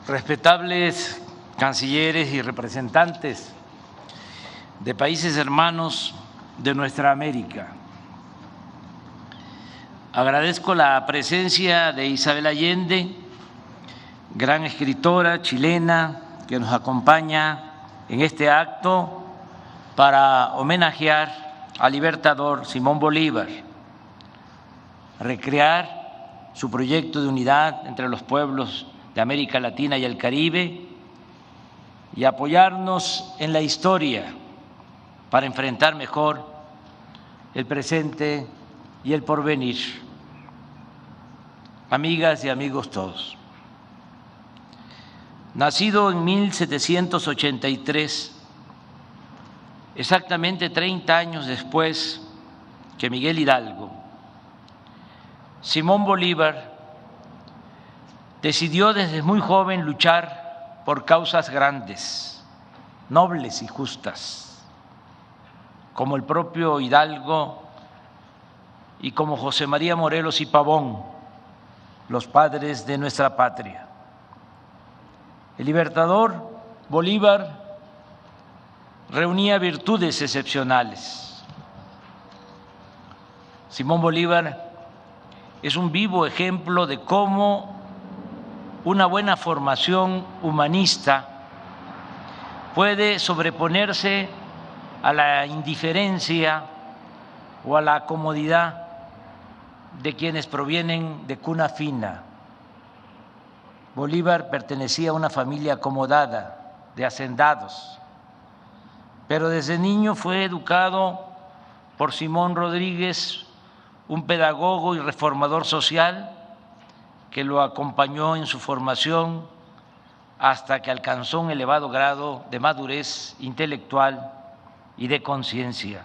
respetables cancilleres y representantes de países hermanos de nuestra América. Agradezco la presencia de Isabel Allende, gran escritora chilena que nos acompaña en este acto para homenajear al libertador Simón Bolívar, recrear su proyecto de unidad entre los pueblos de América Latina y el Caribe y apoyarnos en la historia para enfrentar mejor el presente y el porvenir. Amigas y amigos todos, nacido en 1783, exactamente 30 años después que Miguel Hidalgo, Simón Bolívar decidió desde muy joven luchar por causas grandes, nobles y justas, como el propio Hidalgo y como José María Morelos y Pavón, los padres de nuestra patria. El libertador Bolívar reunía virtudes excepcionales. Simón Bolívar es un vivo ejemplo de cómo una buena formación humanista puede sobreponerse a la indiferencia o a la comodidad de quienes provienen de cuna fina. Bolívar pertenecía a una familia acomodada de hacendados, pero desde niño fue educado por Simón Rodríguez, un pedagogo y reformador social que lo acompañó en su formación hasta que alcanzó un elevado grado de madurez intelectual y de conciencia.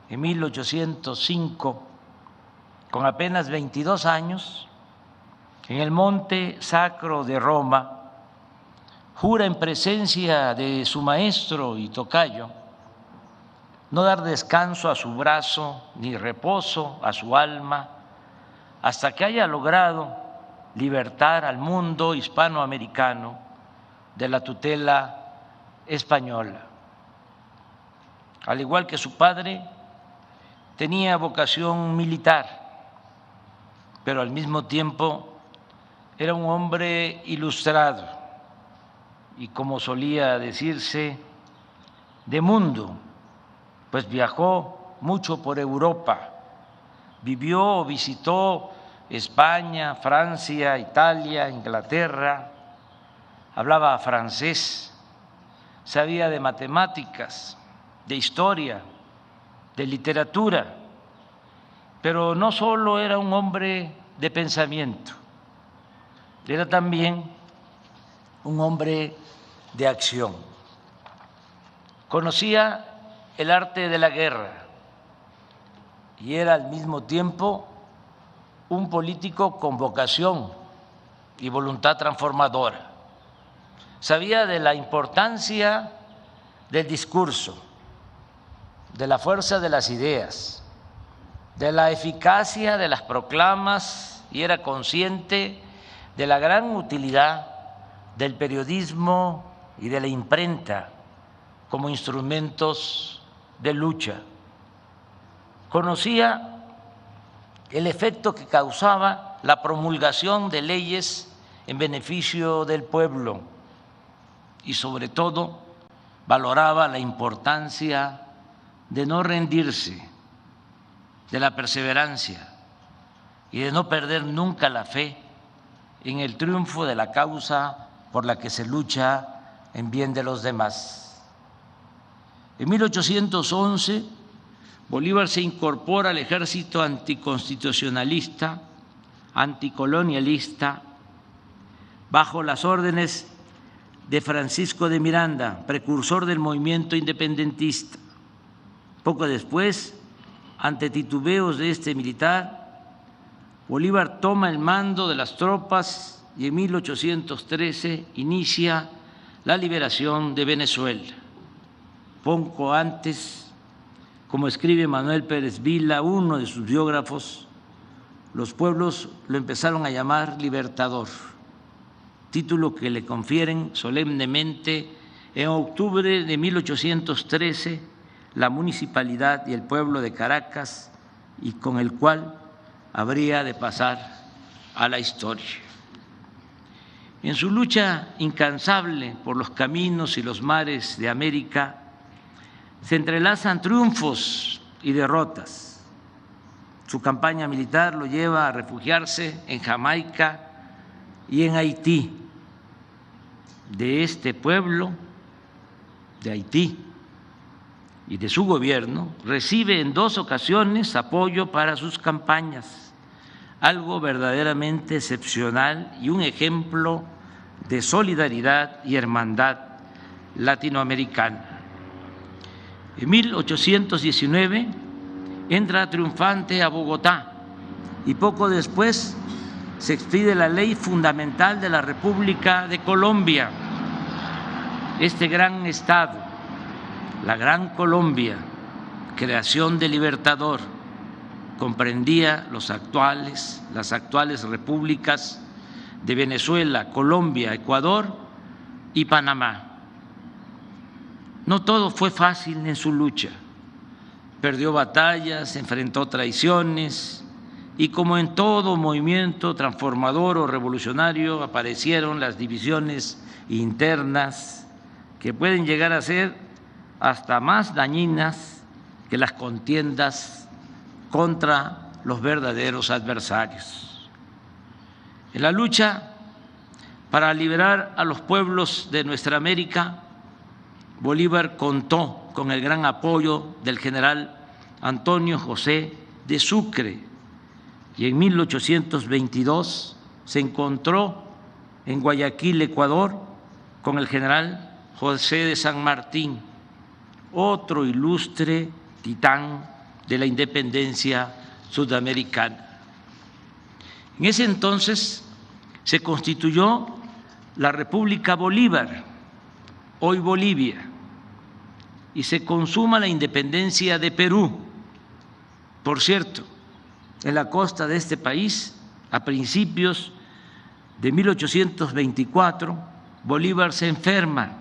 En 1805, con apenas 22 años, en el Monte Sacro de Roma, jura en presencia de su maestro y tocayo no dar descanso a su brazo ni reposo a su alma hasta que haya logrado libertar al mundo hispanoamericano de la tutela española. Al igual que su padre, tenía vocación militar, pero al mismo tiempo era un hombre ilustrado y, como solía decirse, de mundo, pues viajó mucho por Europa, vivió o visitó España, Francia, Italia, Inglaterra, hablaba francés, sabía de matemáticas, de historia, de literatura, pero no solo era un hombre de pensamiento, era también un hombre de acción. Conocía el arte de la guerra y era al mismo tiempo un político con vocación y voluntad transformadora. Sabía de la importancia del discurso, de la fuerza de las ideas, de la eficacia de las proclamas y era consciente de la gran utilidad del periodismo y de la imprenta como instrumentos de lucha. Conocía el efecto que causaba la promulgación de leyes en beneficio del pueblo y, sobre todo, valoraba la importancia de no rendirse, de la perseverancia y de no perder nunca la fe en el triunfo de la causa por la que se lucha en bien de los demás. En 1811, Bolívar se incorpora al ejército anticonstitucionalista, anticolonialista, bajo las órdenes de Francisco de Miranda, precursor del movimiento independentista. Poco después, ante titubeos de este militar, Bolívar toma el mando de las tropas y en 1813 inicia la liberación de Venezuela. Poco antes, como escribe Manuel Pérez Vila, uno de sus biógrafos, los pueblos lo empezaron a llamar libertador. título que le confieren solemnemente en octubre de 1813 la municipalidad y el pueblo de Caracas, y con el cual habría de pasar a la historia. En su lucha incansable por los caminos y los mares de América se entrelazan triunfos y derrotas. Su campaña militar lo lleva a refugiarse en Jamaica y en Haití. De este pueblo, de Haití, y de su gobierno, recibe en 2 ocasiones apoyo para sus campañas, algo verdaderamente excepcional y un ejemplo de solidaridad y hermandad latinoamericana. En 1819 entra triunfante a Bogotá y poco después se expide la ley fundamental de la República de Colombia. Este gran estado, la Gran Colombia, creación del Libertador, comprendía las actuales repúblicas de Venezuela, Colombia, Ecuador y Panamá. No todo fue fácil en su lucha. Perdió batallas, enfrentó traiciones y, como en todo movimiento transformador o revolucionario, aparecieron las divisiones internas que pueden llegar a ser hasta más dañinas que las contiendas contra los verdaderos adversarios. En la lucha para liberar a los pueblos de nuestra América, Bolívar contó con el gran apoyo del general Antonio José de Sucre, y en 1822 se encontró en Guayaquil, Ecuador, con el general José de San Martín, otro ilustre titán de la independencia sudamericana. En ese entonces se constituyó la República Bolívar, hoy Bolivia, y se consuma la independencia de Perú. Por cierto, en la costa de este país, a principios de 1824, Bolívar se enferma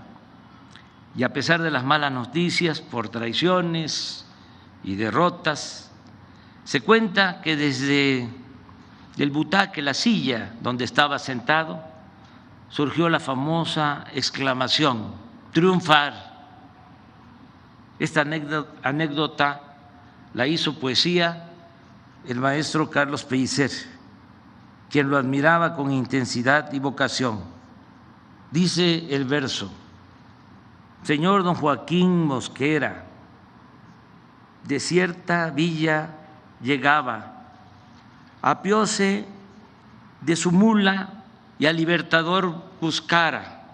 y, a pesar de las malas noticias por traiciones y derrotas, se cuenta que desde el butaque, la silla donde estaba sentado, surgió la famosa exclamación: triunfar. Esta anécdota la hizo poesía el maestro Carlos Pellicer, quien lo admiraba con intensidad y vocación. Dice el verso: señor don Joaquín Mosquera, de cierta villa llegaba, apióse de su mula y al Libertador buscara,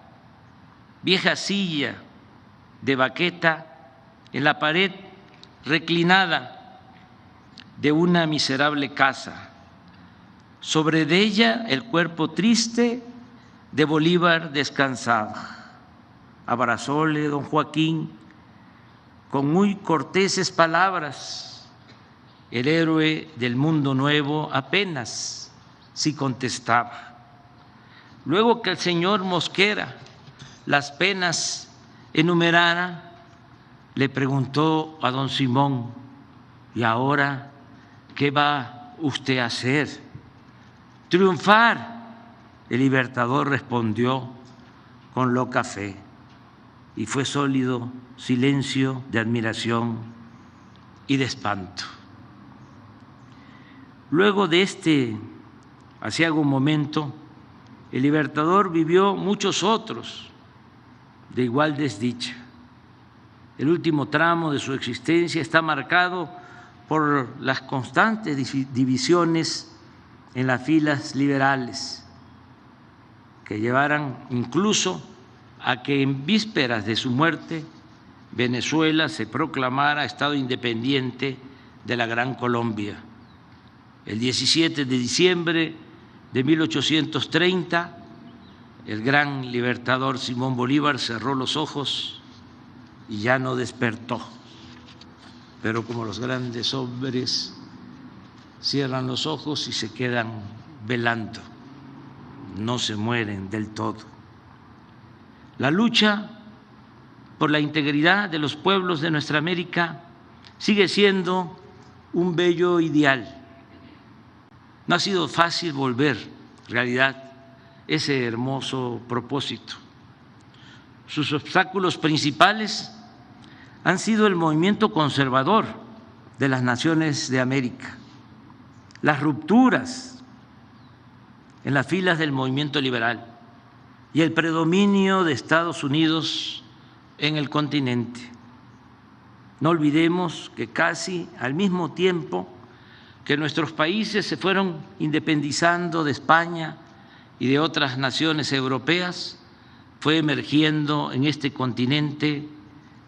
vieja silla de baqueta en la pared reclinada de una miserable casa, sobre de ella el cuerpo triste de Bolívar descansaba. Abrazóle don Joaquín con muy corteses palabras, el héroe del mundo nuevo apenas sí contestaba. Luego que el señor Mosquera las penas enumerara, le preguntó a don Simón: ¿y ahora qué va usted a hacer? Triunfar. El Libertador respondió con loca fe, y fue sólido silencio de admiración y de espanto. Luego de este aciago momento, el Libertador vivió muchos otros de igual desdicha. El último tramo de su existencia está marcado por las constantes divisiones en las filas liberales, que llevaran incluso a que en vísperas de su muerte Venezuela se proclamara Estado independiente de la Gran Colombia. El 17 de diciembre de 1830, el gran libertador Simón Bolívar cerró los ojos y ya no despertó. Pero como los grandes hombres cierran los ojos y se quedan velando, no se mueren del todo. La lucha por la integridad de los pueblos de nuestra América sigue siendo un bello ideal. No ha sido fácil volver realidad ese hermoso propósito. Sus obstáculos principales han sido el movimiento conservador de las naciones de América, las rupturas en las filas del movimiento liberal y el predominio de Estados Unidos en el continente. No olvidemos que casi al mismo tiempo que nuestros países se fueron independizando de España y de otras naciones europeas, fue emergiendo en este continente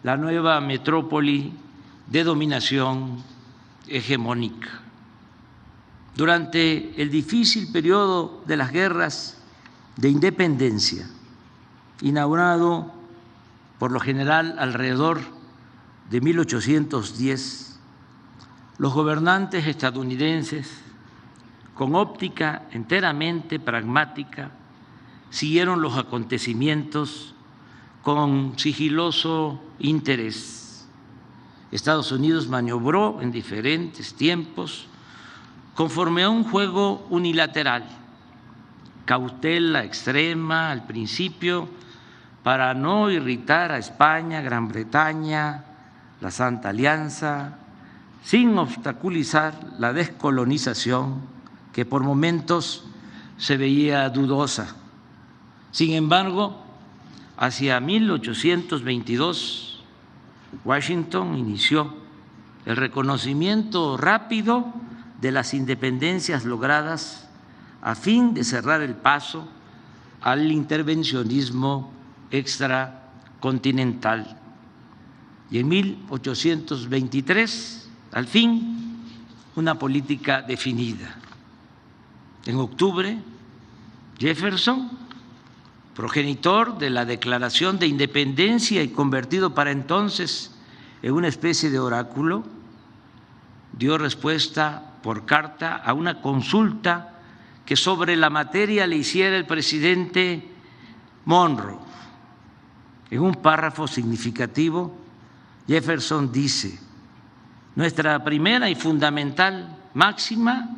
la nueva metrópoli de dominación hegemónica. Durante el difícil periodo de las guerras de independencia, inaugurado por lo general alrededor de 1810, los gobernantes estadounidenses, con óptica enteramente pragmática, siguieron los acontecimientos con sigiloso interés. Estados Unidos maniobró en diferentes tiempos conforme a un juego unilateral, cautela extrema al principio para no irritar a España, Gran Bretaña, la Santa Alianza, sin obstaculizar la descolonización que por momentos se veía dudosa. Sin embargo, hacia 1822, Washington inició el reconocimiento rápido de las independencias logradas a fin de cerrar el paso al intervencionismo extracontinental. Y en 1823, al fin, una política definida. En octubre, Jefferson, progenitor de la Declaración de Independencia y convertido para entonces en una especie de oráculo, dio respuesta por carta a una consulta que sobre la materia le hiciera el presidente Monroe. En un párrafo significativo, Jefferson dice: nuestra primera y fundamental máxima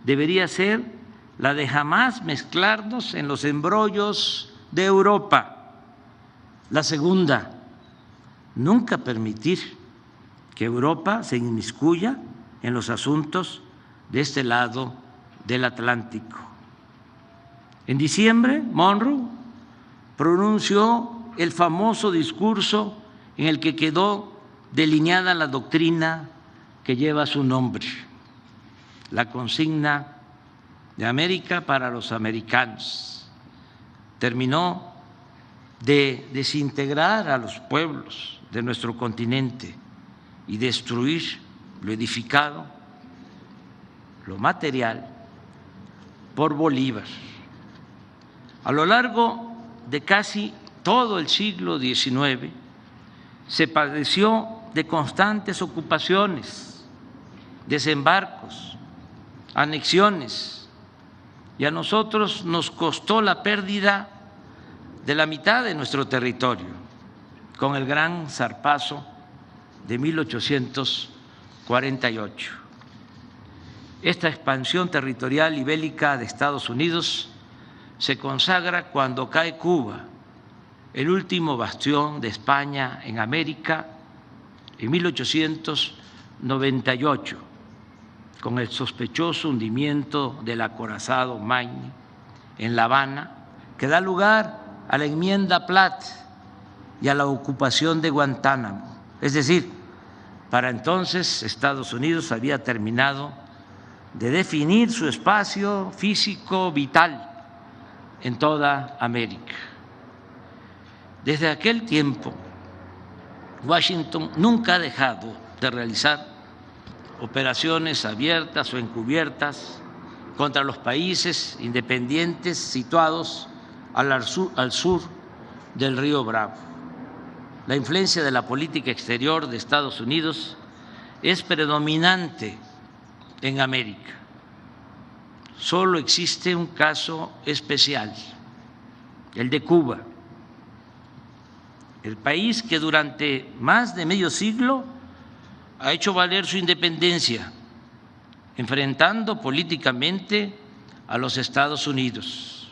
debería ser la de jamás mezclarnos en los embrollos de Europa. La segunda, nunca permitir que Europa se inmiscuya en los asuntos de este lado del Atlántico. En diciembre, Monroe pronunció el famoso discurso en el que quedó delineada la doctrina que lleva su nombre, la consigna de América para los americanos. Terminó de desintegrar a los pueblos de nuestro continente y destruir lo edificado, lo material, por Bolívar. A lo largo de casi todo el siglo XIX se padeció de constantes ocupaciones, desembarcos, anexiones, y a nosotros nos costó la pérdida de la mitad de nuestro territorio con el gran zarpazo de 1848. Esta expansión territorial y bélica de Estados Unidos se consagra cuando cae Cuba, el último bastión de España en América, en 1898, con el sospechoso hundimiento del acorazado Maine en La Habana, que da lugar a la enmienda Platt y a la ocupación de Guantánamo. Es decir, para entonces Estados Unidos había terminado de definir su espacio físico vital en toda América. Desde aquel tiempo, Washington nunca ha dejado de realizar operaciones abiertas o encubiertas contra los países independientes situados al sur del río Bravo. La influencia de la política exterior de Estados Unidos es predominante en América. solo existe un caso especial, el de Cuba, el país que durante más de medio siglo ha hecho valer su independencia, enfrentando políticamente a los Estados Unidos.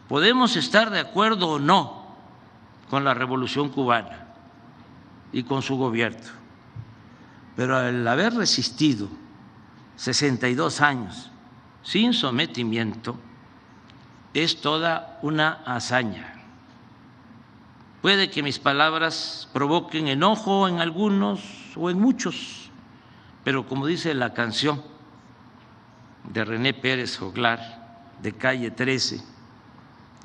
Podemos estar de acuerdo o no con la Revolución cubana y con su gobierno, pero al haber resistido 62 años sin sometimiento, es toda una hazaña. Puede que mis palabras provoquen enojo en algunos o en muchos, pero como dice la canción de René Pérez Joglar, de Calle 13,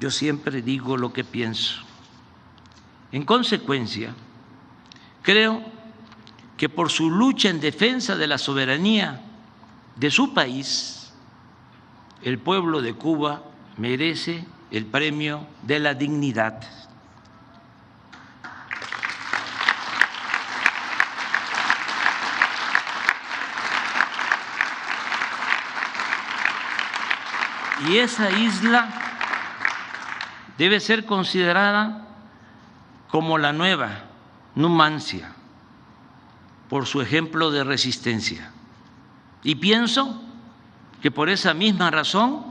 yo siempre digo lo que pienso. En consecuencia, creo que por su lucha en defensa de la soberanía de su país, el pueblo de Cuba merece el premio de la dignidad. Y esa isla debe ser considerada como la nueva Numancia por su ejemplo de resistencia. Y pienso que por esa misma razón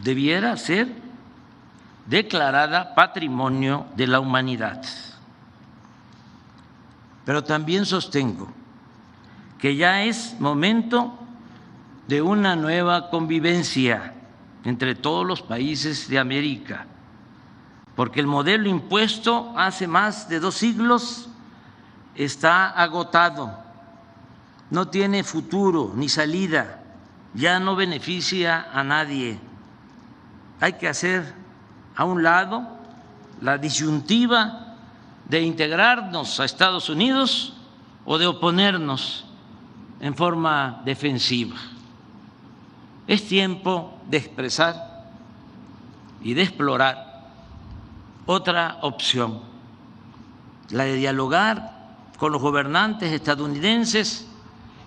debiera ser declarada Patrimonio de la Humanidad. Pero también sostengo que ya es momento de una nueva convivencia entre todos los países de América, porque el modelo impuesto hace más de 2 siglos está agotado, no tiene futuro ni salida, ya no beneficia a nadie. Hay que hacer a un lado la disyuntiva de integrarnos a Estados Unidos o de oponernos en forma defensiva. Es tiempo de expresar y de explorar otra opción, la de dialogar con los gobernantes estadounidenses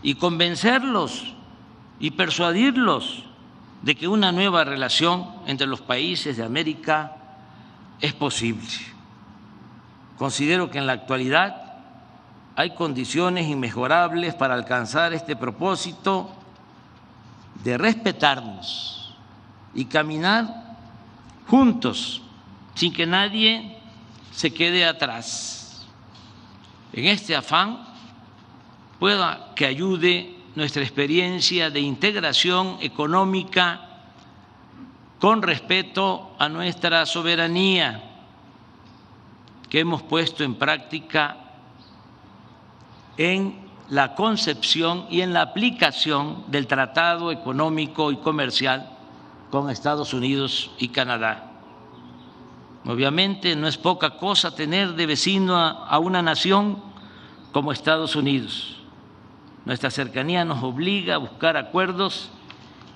y convencerlos y persuadirlos de que una nueva relación entre los países de América es posible. Considero que en la actualidad hay condiciones inmejorables para alcanzar este propósito de respetarnos y caminar juntos sin que nadie se quede atrás. En este afán pueda que ayude nuestra experiencia de integración económica con respeto a nuestra soberanía que hemos puesto en práctica en la concepción y en la aplicación del Tratado Económico y Comercial con Estados Unidos y Canadá. Obviamente no es poca cosa tener de vecino a una nación como Estados Unidos. Nuestra cercanía nos obliga a buscar acuerdos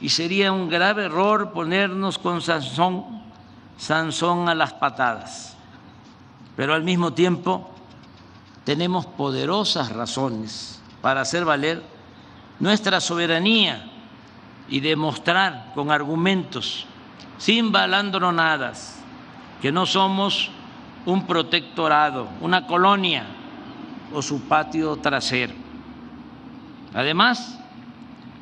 y sería un grave error ponernos con Sansón a las patadas. Pero al mismo tiempo tenemos poderosas razones para hacer valer nuestra soberanía y demostrar con argumentos, sin balandronadas, que no somos un protectorado, una colonia o su patio trasero. Además,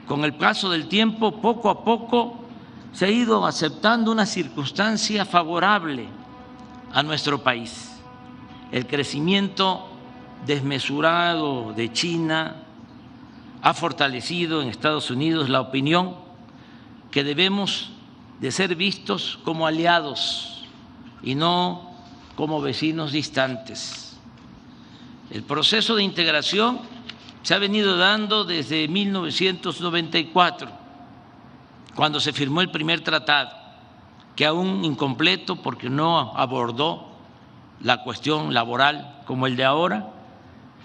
con el paso del tiempo, poco a poco se ha ido aceptando una circunstancia favorable a nuestro país. El crecimiento desmesurado de China ha fortalecido en Estados Unidos la opinión que debemos de ser vistos como aliados y no como vecinos distantes. El proceso de integración se ha venido dando desde 1994, cuando se firmó el primer tratado, que aún incompleto porque no abordó la cuestión laboral como el de ahora,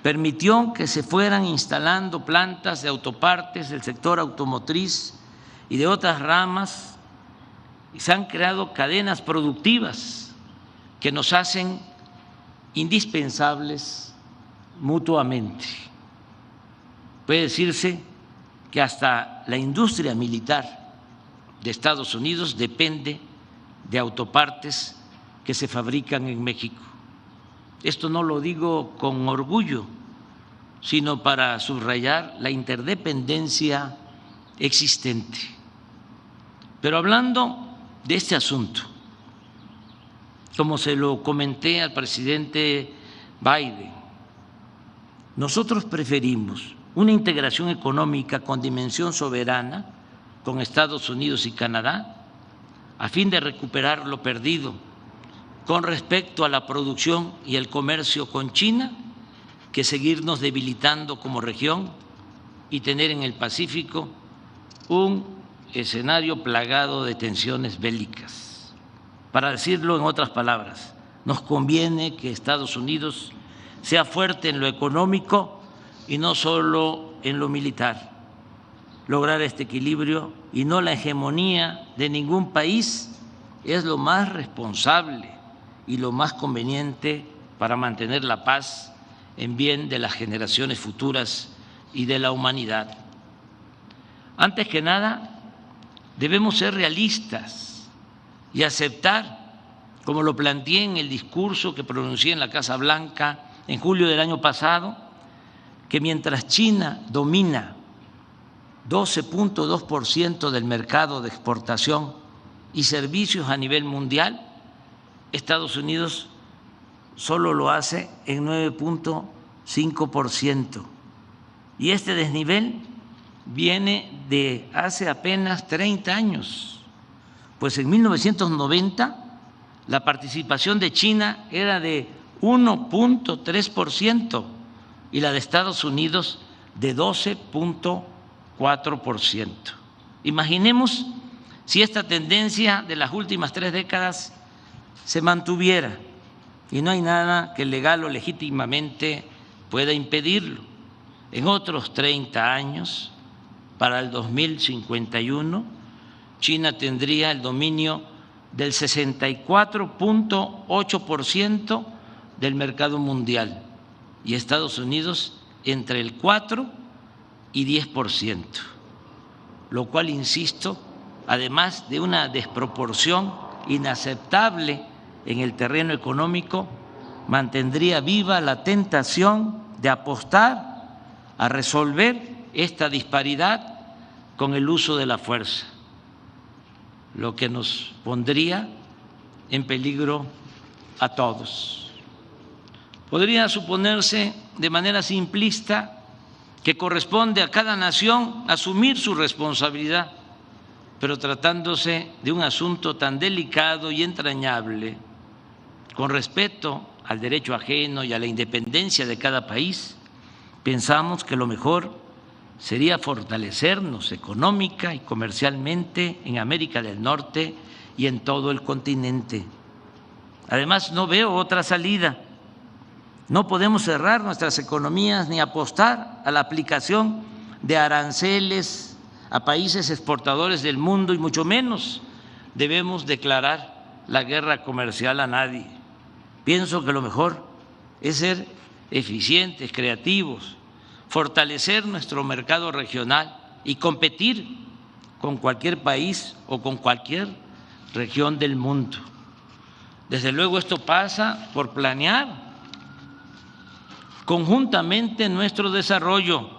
permitió que se fueran instalando plantas de autopartes del sector automotriz y de otras ramas, y se han creado cadenas productivas que nos hacen indispensables mutuamente. Puede decirse que hasta la industria militar de Estados Unidos depende de autopartes que se fabrican en México. Esto no lo digo con orgullo, sino para subrayar la interdependencia existente. Pero hablando de este asunto, como se lo comenté al presidente Biden, nosotros preferimos una integración económica con dimensión soberana con Estados Unidos y Canadá, a fin de recuperar lo perdido con respecto a la producción y el comercio con China, que seguirnos debilitando como región y tener en el Pacífico un escenario plagado de tensiones bélicas. Para decirlo en otras palabras, nos conviene que Estados Unidos sea fuerte en lo económico y no solo en lo militar. Lograr este equilibrio y no la hegemonía de ningún país es lo más responsable y lo más conveniente para mantener la paz en bien de las generaciones futuras y de la humanidad. Antes que nada, debemos ser realistas y aceptar, como lo planteé en el discurso que pronuncié en la Casa Blanca en julio del año pasado, que mientras China domina 12.2% del mercado de exportación y servicios a nivel mundial, Estados Unidos solo lo hace en 9.5%. Y este desnivel viene de hace apenas 30 años, pues en 1990 la participación de China era de 1.3% y la de Estados Unidos de 12.4%. Imaginemos si esta tendencia de las últimas 3 décadas se mantuviera, y no hay nada que legal o legítimamente pueda impedirlo. En otros 30 años, para el 2051, China tendría el dominio del 64.8% del mercado mundial y Estados Unidos entre el 4 y 10%, lo cual, insisto, además de una desproporción inaceptable en el terreno económico, mantendría viva la tentación de apostar a resolver esta disparidad con el uso de la fuerza, lo que nos pondría en peligro a todos. Podría suponerse de manera simplista que corresponde a cada nación asumir su responsabilidad, pero tratándose de un asunto tan delicado y entrañable, con respeto al derecho ajeno y a la independencia de cada país, pensamos que lo mejor sería fortalecernos económica y comercialmente en América del Norte y en todo el continente. Además, no veo otra salida. No podemos cerrar nuestras economías ni apostar a la aplicación de aranceles a países exportadores del mundo, y mucho menos debemos declarar la guerra comercial a nadie. Pienso que lo mejor es ser eficientes, creativos, fortalecer nuestro mercado regional y competir con cualquier país o con cualquier región del mundo. Desde luego, esto pasa por planear conjuntamente nuestro desarrollo,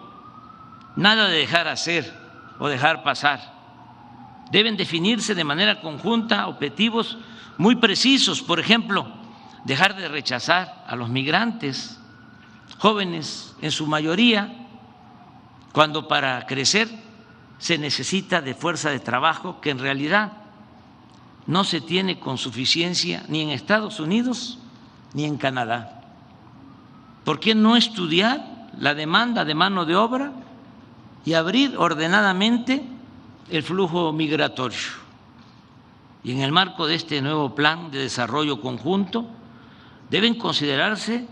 nada de dejar hacer o dejar pasar. Deben definirse de manera conjunta objetivos muy precisos, por ejemplo, dejar de rechazar a los migrantes, jóvenes en su mayoría, cuando para crecer se necesita de fuerza de trabajo que en realidad no se tiene con suficiencia ni en Estados Unidos ni en Canadá. ¿Por qué no estudiar la demanda de mano de obra y abrir ordenadamente el flujo migratorio? Y en el marco de este nuevo plan de desarrollo conjunto deben considerarse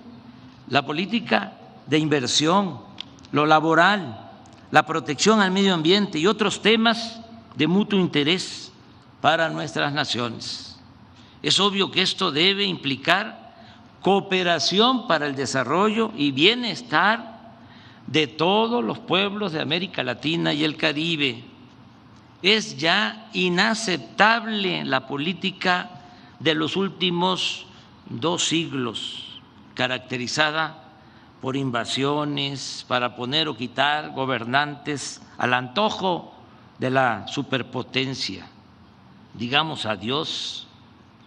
la política de inversión, lo laboral, la protección al medio ambiente y otros temas de mutuo interés para nuestras naciones. Es obvio que esto debe implicar cooperación para el desarrollo y bienestar de todos los pueblos de América Latina y el Caribe. Es ya inaceptable la política de los últimos 2 siglos, caracterizada por invasiones para poner o quitar gobernantes al antojo de la superpotencia. Digamos adiós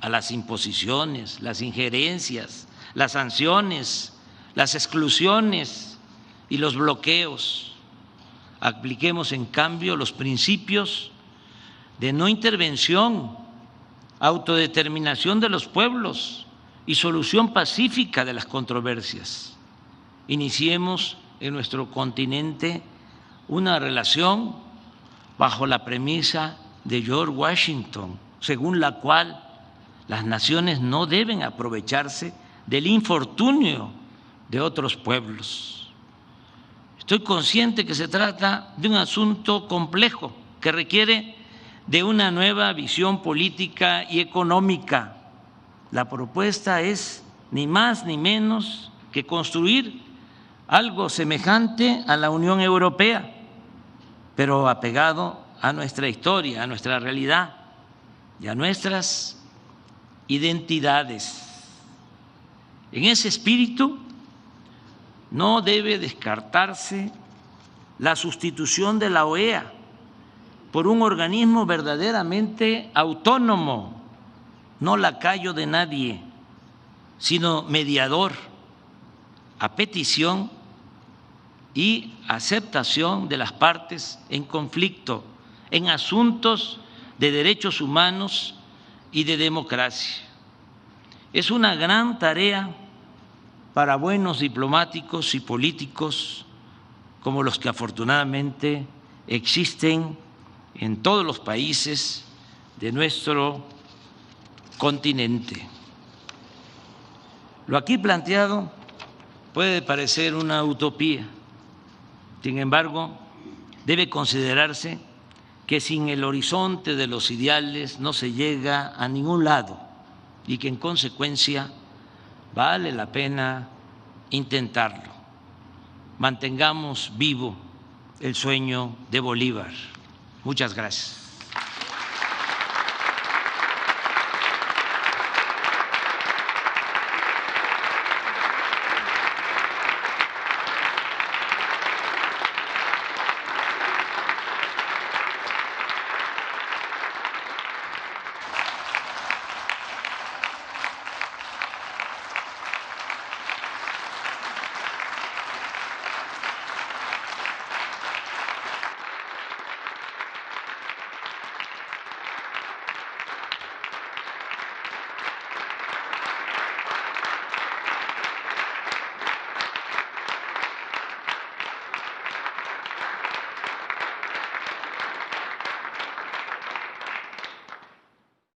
a las imposiciones, las injerencias, las sanciones, las exclusiones y los bloqueos. Apliquemos, en cambio, los principios de no intervención, autodeterminación de los pueblos y solución pacífica de las controversias. Iniciemos en nuestro continente una relación bajo la premisa de George Washington, según la cual las naciones no deben aprovecharse del infortunio de otros pueblos. Estoy consciente que se trata de un asunto complejo que requiere de una nueva visión política y económica. La propuesta es ni más ni menos que construir algo semejante a la Unión Europea, pero apegado a nuestra historia, a nuestra realidad y a nuestras identidades. En ese espíritu no debe descartarse la sustitución de la OEA por un organismo verdaderamente autónomo, no lacayo de nadie, sino mediador a petición y aceptación de las partes en conflicto en asuntos de derechos humanos y de democracia. Es una gran tarea para buenos diplomáticos y políticos como los que afortunadamente existen en todos los países de nuestro continente. Lo aquí planteado puede parecer una utopía, sin embargo, debe considerarse que sin el horizonte de los ideales no se llega a ningún lado y que en consecuencia vale la pena intentarlo. Mantengamos vivo el sueño de Bolívar. Muchas gracias.